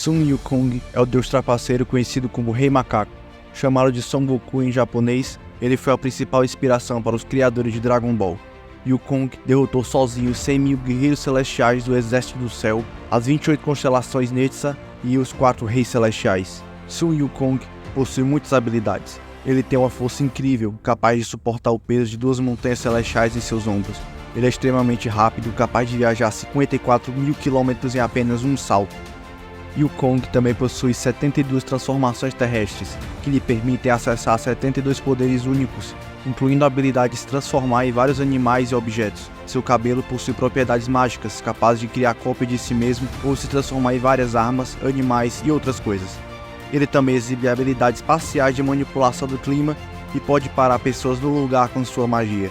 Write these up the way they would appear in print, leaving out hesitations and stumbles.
Sun Wukong é o deus trapaceiro conhecido como Rei Macaco. Chamado de Son Goku em japonês, ele foi a principal inspiração para os criadores de Dragon Ball. Wukong derrotou sozinho 100 mil guerreiros celestiais do Exército do Céu, as 28 constelações Netsa e os 4 reis celestiais. Sun Wukong possui muitas habilidades. Ele tem uma força incrível, capaz de suportar o peso de 2 montanhas celestiais em seus ombros. Ele é extremamente rápido, capaz de viajar 54 mil quilômetros em apenas um salto. Wukong também possui 72 transformações terrestres, que lhe permitem acessar 72 poderes únicos, incluindo a habilidade de se transformar em vários animais e objetos. Seu cabelo possui propriedades mágicas, capazes de criar cópia de si mesmo ou se transformar em várias armas, animais e outras coisas. Ele também exibe habilidades parciais de manipulação do clima e pode parar pessoas no lugar com sua magia.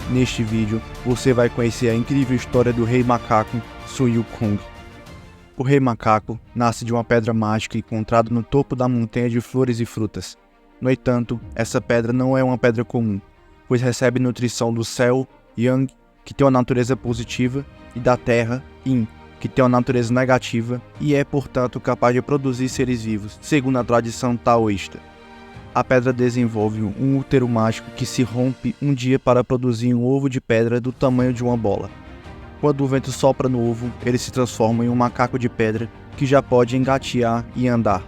Neste vídeo, você vai conhecer a incrível história do Rei Macaco, Sun Wukong. O Rei Macaco nasce de uma pedra mágica encontrada no topo da montanha de flores e frutas. No entanto, essa pedra não é uma pedra comum, pois recebe nutrição do céu, Yang, que tem uma natureza positiva, e da terra, Yin, que tem uma natureza negativa e é, portanto, capaz de produzir seres vivos, segundo a tradição taoísta. A pedra desenvolve um útero mágico que se rompe um dia para produzir um ovo de pedra do tamanho de uma bola. Quando o vento sopra no ovo, ele se transforma em um macaco de pedra que já pode engatear e andar.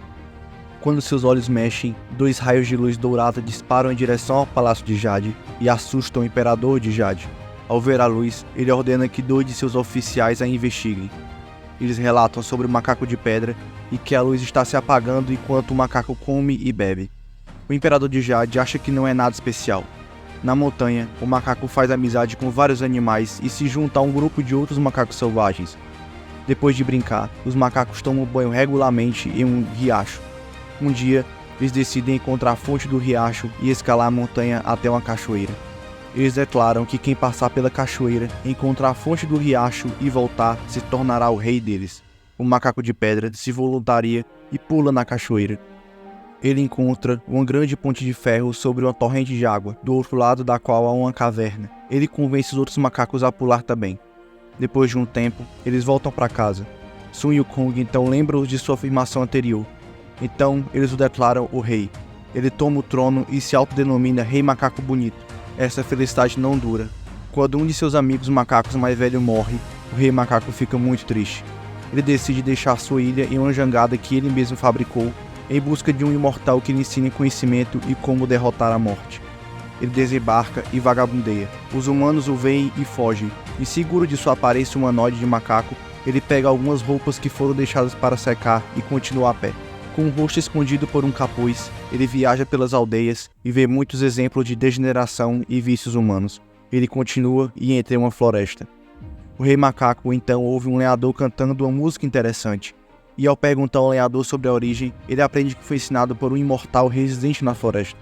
Quando seus olhos mexem, 2 raios de luz dourada disparam em direção ao Palácio de Jade e assustam o Imperador de Jade. Ao ver a luz, ele ordena que 2 de seus oficiais a investiguem. Eles relatam sobre o macaco de pedra e que a luz está se apagando enquanto o macaco come e bebe. O Imperador de Jade acha que não é nada especial. Na montanha, o macaco faz amizade com vários animais e se junta a um grupo de outros macacos selvagens. Depois de brincar, os macacos tomam banho regularmente em um riacho. Um dia, eles decidem encontrar a fonte do riacho e escalar a montanha até uma cachoeira. Eles declaram que quem passar pela cachoeira, encontrar a fonte do riacho e voltar, se tornará o rei deles. O macaco de pedra se voluntaria e pula na cachoeira. Ele encontra uma grande ponte de ferro sobre uma torrente de água, do outro lado da qual há uma caverna. Ele convence os outros macacos a pular também. Depois de um tempo, eles voltam para casa. Sun Wukong então lembra-os de sua afirmação anterior. Então, eles o declaram o rei. Ele toma o trono e se autodenomina Rei Macaco Bonito. Essa felicidade não dura. Quando um de seus amigos macacos mais velho morre, o Rei Macaco fica muito triste. Ele decide deixar sua ilha em uma jangada que ele mesmo fabricou, em busca de um imortal que lhe ensine conhecimento e como derrotar a morte. Ele desembarca e vagabundeia. Os humanos o veem e fogem, e seguro de sua aparência humanoide de macaco, ele pega algumas roupas que foram deixadas para secar e continua a pé. Com o rosto escondido por um capuz, ele viaja pelas aldeias e vê muitos exemplos de degeneração e vícios humanos. Ele continua e entra em uma floresta. O Rei Macaco então ouve um lenhador cantando uma música interessante. E ao perguntar ao lenhador sobre a origem, ele aprende que foi ensinado por um imortal residente na floresta.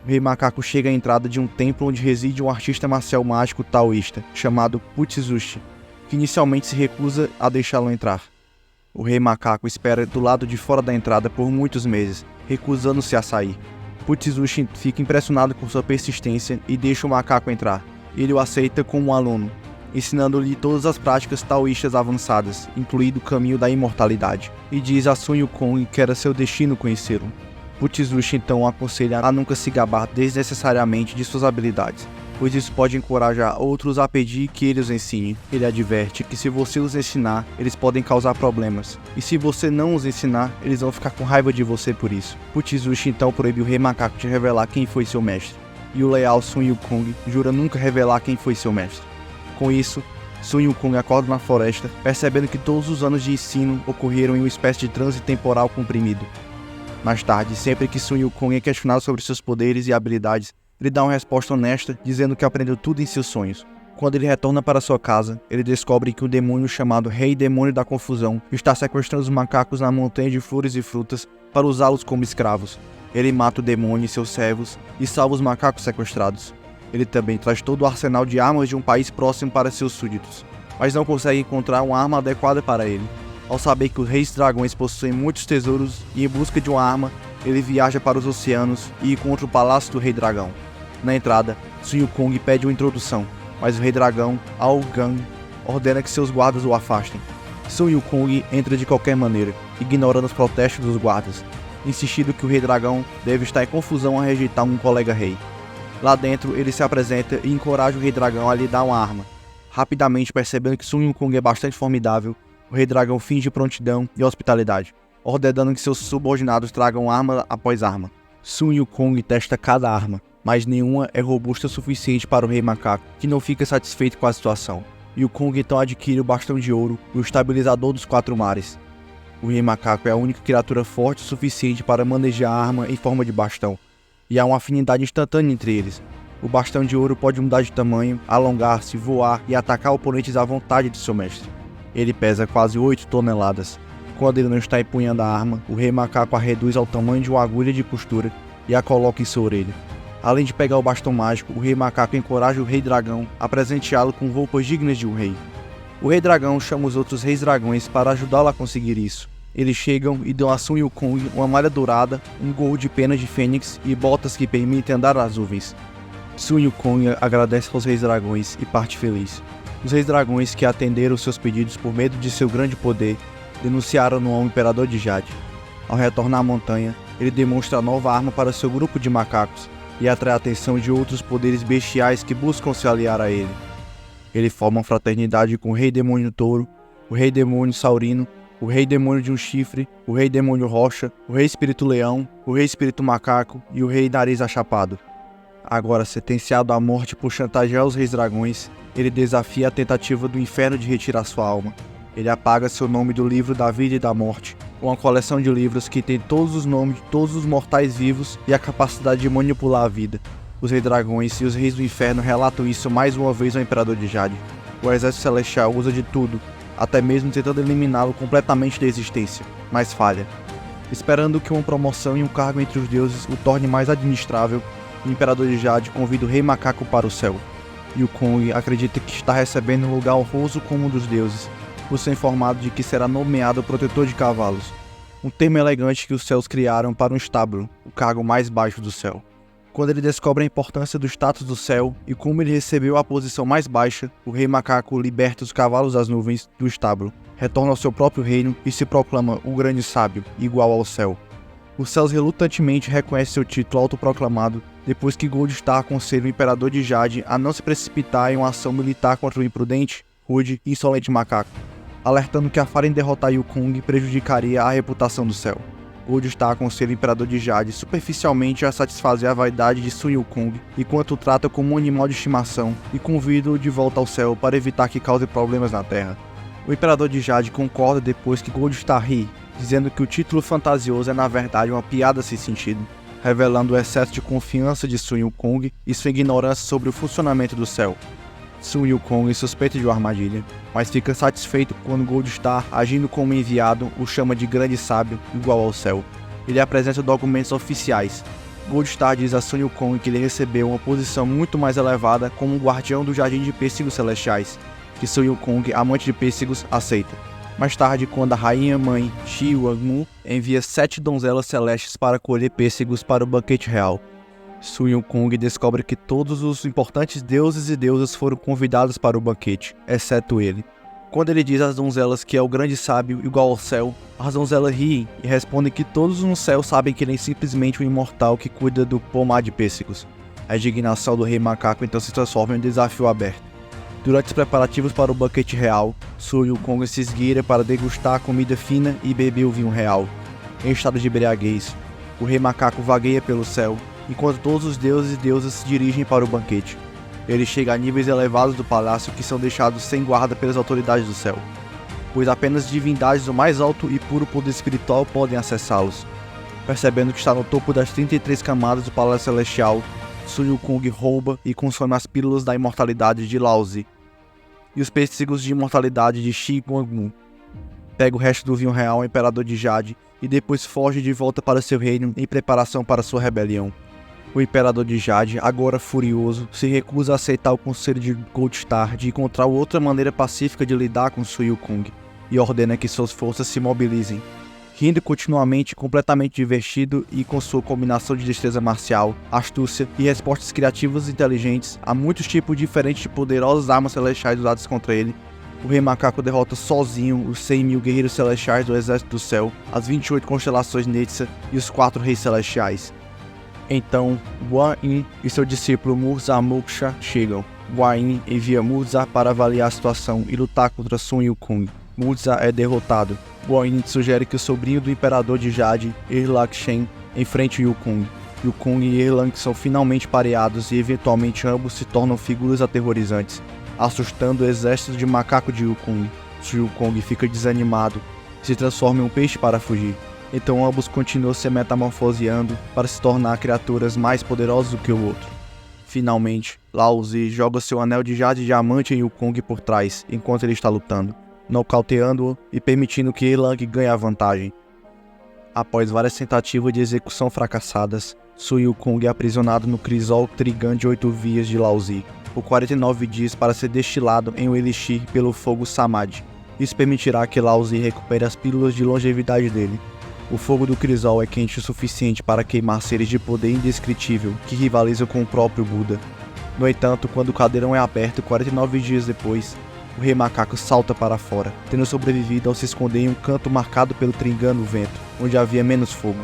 O Rei Macaco chega à entrada de um templo onde reside um artista marcial mágico taoísta, chamado Putzizushi, que inicialmente se recusa a deixá-lo entrar. O Rei Macaco espera do lado de fora da entrada por muitos meses, recusando-se a sair. Putzizushi fica impressionado com sua persistência e deixa o macaco entrar. Ele o aceita como um aluno, ensinando-lhe todas as práticas taoístas avançadas, incluindo o caminho da imortalidade, e diz a Sun Wukong que era seu destino conhecê-lo. Putzizushi então o aconselha a nunca se gabar desnecessariamente de suas habilidades, pois isso pode encorajar outros a pedir que ele os ensine. Ele adverte que se você os ensinar, eles podem causar problemas, e se você não os ensinar, eles vão ficar com raiva de você por isso. Putzizushi então proíbe o Rei Macaco de revelar quem foi seu mestre, e o leal Sun Wukong jura nunca revelar quem foi seu mestre. Com isso, Sun Wukong acorda na floresta, percebendo que todos os anos de ensino ocorreram em uma espécie de transe temporal comprimido. Mais tarde, sempre que Sun Wukong é questionado sobre seus poderes e habilidades, ele dá uma resposta honesta, dizendo que aprendeu tudo em seus sonhos. Quando ele retorna para sua casa, ele descobre que um demônio chamado Rei Demônio da Confusão está sequestrando os macacos na montanha de flores e frutas para usá-los como escravos. Ele mata o demônio e seus servos e salva os macacos sequestrados. Ele também traz todo o arsenal de armas de um país próximo para seus súditos, mas não consegue encontrar uma arma adequada para ele. Ao saber que os reis dragões possuem muitos tesouros e em busca de uma arma, ele viaja para os oceanos e encontra o Palácio do Rei Dragão. Na entrada, Sun Wukong pede uma introdução, mas o Rei Dragão, Ao Gang, ordena que seus guardas o afastem. Sun Wukong entra de qualquer maneira, ignorando os protestos dos guardas, insistindo que o Rei Dragão deve estar em confusão a rejeitar um colega rei. Lá dentro, ele se apresenta e encoraja o Rei Dragão a lhe dar uma arma. Rapidamente percebendo que Sun Wukong é bastante formidável, o Rei Dragão finge prontidão e hospitalidade, ordenando que seus subordinados tragam arma após arma. Sun Wukong testa cada arma, mas nenhuma é robusta o suficiente para o Rei Macaco, que não fica satisfeito com a situação. Wukong então adquire o Bastão de Ouro e o Estabilizador dos Quatro Mares. O Rei Macaco é a única criatura forte o suficiente para manejar a arma em forma de bastão, e há uma afinidade instantânea entre eles. O Bastão de Ouro pode mudar de tamanho, alongar-se, voar e atacar oponentes à vontade de seu mestre. Ele pesa quase 8 toneladas. Quando ele não está empunhando a arma, o Rei Macaco a reduz ao tamanho de uma agulha de costura e a coloca em sua orelha. Além de pegar o bastão mágico, o Rei Macaco encoraja o Rei Dragão a presenteá-lo com roupas dignas de um rei. O Rei Dragão chama os outros Reis Dragões para ajudá-lo a conseguir isso. Eles chegam e dão a Sun Wukong uma malha dourada, um gorro de penas de fênix e botas que permitem andar nas nuvens. Sun Wukong agradece aos Reis Dragões e parte feliz. Os Reis Dragões, que atenderam seus pedidos por medo de seu grande poder, denunciaram-no ao Imperador de Jade. Ao retornar à montanha, ele demonstra a nova arma para seu grupo de macacos e atrai a atenção de outros poderes bestiais que buscam se aliar a ele. Ele forma uma fraternidade com o Rei Demônio Touro, o Rei Demônio Saurino, o Rei Demônio de um Chifre, o Rei Demônio Rocha, o Rei Espírito Leão, o Rei Espírito Macaco e o Rei Nariz Achapado. Agora sentenciado à morte por chantagear os Reis Dragões, ele desafia a tentativa do inferno de retirar sua alma. Ele apaga seu nome do livro da vida e da morte, uma coleção de livros que tem todos os nomes de todos os mortais vivos e a capacidade de manipular a vida. Os Reis Dragões e os Reis do Inferno relatam isso mais uma vez ao Imperador de Jade. O Exército Celestial usa de tudo, até mesmo tentando eliminá-lo completamente da existência, mas falha. Esperando que uma promoção e um cargo entre os deuses o torne mais administrável, o Imperador de Jade convida o Rei Macaco para o céu. Wukong acredita que está recebendo um lugar honroso como um dos deuses, por ser informado de que será nomeado protetor de cavalos, um termo elegante que os céus criaram para um estábulo, o cargo mais baixo do céu. Quando ele descobre a importância do status do céu e como ele recebeu a posição mais baixa, o Rei Macaco liberta os cavalos das nuvens do estábulo, retorna ao seu próprio reino e se proclama o Grande Sábio, igual ao céu. Os céus relutantemente reconhecem seu título autoproclamado depois que Goldstar aconselha o Imperador de Jade a não se precipitar em uma ação militar contra o imprudente, rude e insolente macaco, alertando que a falha em derrotar Wukong prejudicaria a reputação do céu. Goldstar aconselha o Imperador de Jade superficialmente a satisfazer a vaidade de Sun Wukong, enquanto o trata como um animal de estimação e convida-o de volta ao céu para evitar que cause problemas na Terra. O Imperador de Jade concorda depois que Goldstar ri, dizendo que o título fantasioso é na verdade uma piada sem sentido, revelando o excesso de confiança de Sun Wukong e sua ignorância sobre o funcionamento do céu. Sun Wukong suspeita de uma armadilha, mas fica satisfeito quando Goldstar, agindo como enviado, o chama de Grande Sábio, igual ao céu. Ele apresenta documentos oficiais. Goldstar diz a Sun Wukong que ele recebeu uma posição muito mais elevada como um guardião do Jardim de Pêssegos Celestiais, que Sun Wukong, amante de pêssegos, aceita. Mais tarde, quando a rainha-mãe Shi Wangmu envia 7 donzelas celestes para colher pêssegos para o banquete real, Sun Wukong descobre que todos os importantes deuses e deusas foram convidados para o banquete, exceto ele. Quando ele diz às donzelas que é o grande sábio igual ao céu, as donzelas riem e respondem que todos no céu sabem que ele é simplesmente um imortal que cuida do pomar de pêssegos. A indignação do Rei Macaco então se transforma em um desafio aberto. Durante os preparativos para o banquete real, Sun Wukong se esgueira para degustar a comida fina e beber o vinho real. Em estado de embriaguez, o Rei Macaco vagueia pelo céu, enquanto todos os deuses e deusas se dirigem para o banquete. Ele chega a níveis elevados do palácio que são deixados sem guarda pelas autoridades do céu, pois apenas divindades do mais alto e puro poder espiritual podem acessá-los. Percebendo que está no topo das 33 camadas do Palácio Celestial, Sun Wukong rouba e consome as pílulas da imortalidade de Lao Zi e os pêssegos de imortalidade de Shi Wangmu. Pega o resto do vinho real ao Imperador de Jade e depois foge de volta para seu reino em preparação para sua rebelião. O Imperador de Jade, agora furioso, se recusa a aceitar o conselho de Goldstar de encontrar outra maneira pacífica de lidar com Sun Wukong e ordena que suas forças se mobilizem. Rindo continuamente, completamente divertido e com sua combinação de destreza marcial, astúcia e respostas criativas e inteligentes a muitos tipos diferentes de poderosas armas celestiais usadas contra ele, o Rei Macaco derrota sozinho os 100 mil guerreiros celestiais do Exército do Céu, as 28 constelações Netsa e os 4 reis celestiais. Então, Guan-Yin e seu discípulo Murza Moksha chegam. Guan-Yin envia Murza para avaliar a situação e lutar contra Sun Wukong. Murza é derrotado. Guan-Yin sugere que o sobrinho do Imperador de Jade, Erlang Shen, enfrente Wukong. Wukong e Erlang são finalmente pareados e eventualmente ambos se tornam figuras aterrorizantes, assustando o exército de macaco de Wukong. Wukong fica desanimado e se transforma em um peixe para fugir. Então ambos continuam se metamorfoseando para se tornar criaturas mais poderosas do que o outro. Finalmente, Lao Zi joga seu anel de jade e diamante em Wukong por trás, enquanto ele está lutando, nocauteando-o e permitindo que Erlang ganhe a vantagem. Após várias tentativas de execução fracassadas, Sun Wukong é aprisionado no crisol Trigan de 8 vias de Lao Zi, por 49 dias para ser destilado em um elixir pelo fogo Samadhi. Isso permitirá que Lao Zi recupere as pílulas de longevidade dele. O fogo do crisol é quente o suficiente para queimar seres de poder indescritível que rivalizam com o próprio Buda. No entanto, quando o caldeirão é aberto 49 dias depois, o Rei Macaco salta para fora, tendo sobrevivido ao se esconder em um canto marcado pelo Trigan no vento, onde havia menos fogo.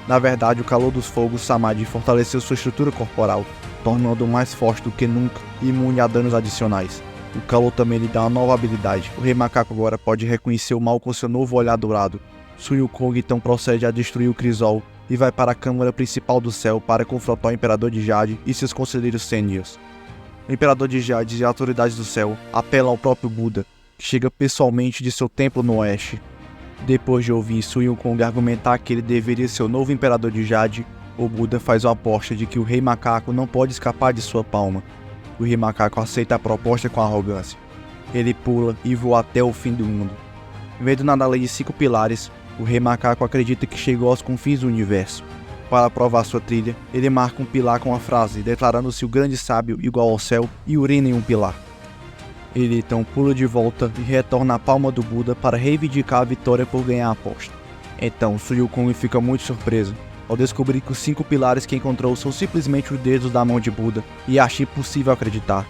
Na verdade, o calor dos fogos Samadhi fortaleceu sua estrutura corporal, tornando-o mais forte do que nunca e imune a danos adicionais. O calor também lhe dá uma nova habilidade. O Rei Macaco agora pode reconhecer o mal com seu novo olhar dourado. Sun Wukong então procede a destruir o crisol e vai para a Câmara Principal do Céu para confrontar o Imperador de Jade e seus conselheiros sêniores. O Imperador de Jade e as autoridades do céu apelam ao próprio Buda, que chega pessoalmente de seu templo no oeste. Depois de ouvir Sun Wukong argumentar que ele deveria ser o novo Imperador de Jade, o Buda faz uma aposta de que o Rei Macaco não pode escapar de sua palma. O Rei Macaco aceita a proposta com arrogância. Ele pula e voa até o fim do mundo. Vendo na lei de 5 pilares, o Rei Macaco acredita que chegou aos confins do universo. Para provar sua trilha, ele marca um pilar com a frase, declarando-se o grande sábio igual ao céu e urina em um pilar. Ele então pula de volta e retorna à palma do Buda para reivindicar a vitória por ganhar a aposta. Então Sun Wukong fica muito surpreso ao descobrir que os 5 pilares que encontrou são simplesmente os dedos da mão de Buda e acha impossível acreditar.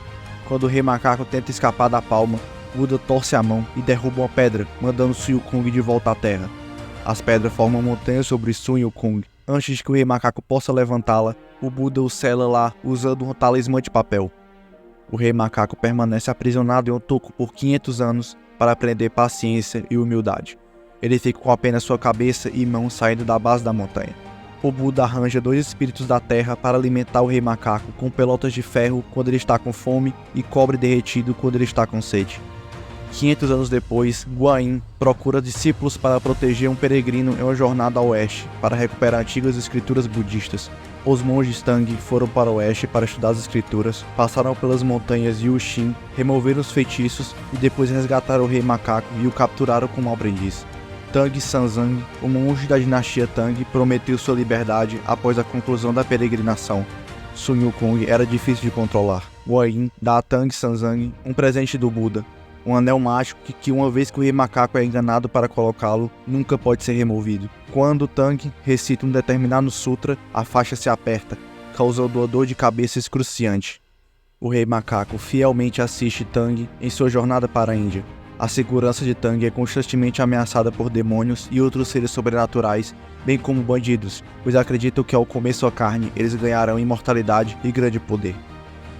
Quando o Rei Macaco tenta escapar da palma, Buda torce a mão e derruba uma pedra, mandando Sun Wukong de volta à terra. As pedras formam montanhas sobre Sun Wukong. Antes de que o Rei Macaco possa levantá-la, o Buda o sela lá usando um talismã de papel. O Rei Macaco permanece aprisionado em um toco por 500 anos para aprender paciência e humildade. Ele fica com apenas sua cabeça e mãos saindo da base da montanha. O Buda arranja 2 espíritos da terra para alimentar o Rei Macaco com pelotas de ferro quando ele está com fome e cobre derretido quando ele está com sede. 500 anos depois, Guan-Yin procura discípulos para proteger um peregrino em uma jornada ao oeste para recuperar antigas escrituras budistas. Os monges Tang foram para o oeste para estudar as escrituras, passaram pelas montanhas Yushin, removeram os feitiços e depois resgataram o Rei Macaco e o capturaram como aprendiz. Tang Sanzang, o monge da dinastia Tang, prometeu sua liberdade após a conclusão da peregrinação. Sun Wukong era difícil de controlar. Guan-Yin dá a Tang Sanzang um presente do Buda, um anel mágico que uma vez que o Rei Macaco é enganado para colocá-lo, nunca pode ser removido. Quando Tang recita um determinado sutra, a faixa se aperta, causando uma dor de cabeça excruciante. O Rei Macaco fielmente assiste Tang em sua jornada para a Índia. A segurança de Tang é constantemente ameaçada por demônios e outros seres sobrenaturais, bem como bandidos, pois acreditam que ao comer sua carne, eles ganharão imortalidade e grande poder.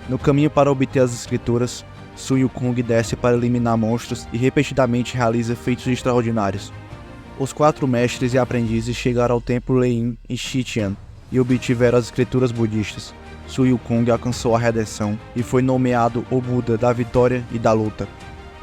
No caminho para obter as escrituras, Sun Wukong desce para eliminar monstros e repetidamente realiza feitos extraordinários. Os 4 mestres e aprendizes chegaram ao templo Lein em Xi'an e obtiveram as escrituras budistas. Sun Wukong alcançou a redenção e foi nomeado o Buda da vitória e da luta.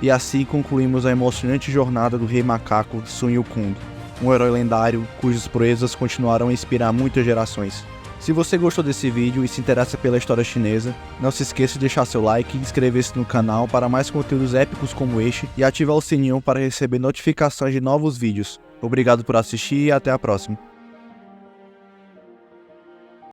E assim concluímos a emocionante jornada do Rei Macaco Sun Wukong, um herói lendário cujas proezas continuarão a inspirar muitas gerações. Se você gostou desse vídeo e se interessa pela história chinesa, não se esqueça de deixar seu like e inscrever-se no canal para mais conteúdos épicos como este e ativar o sininho para receber notificações de novos vídeos. Obrigado por assistir e até a próxima.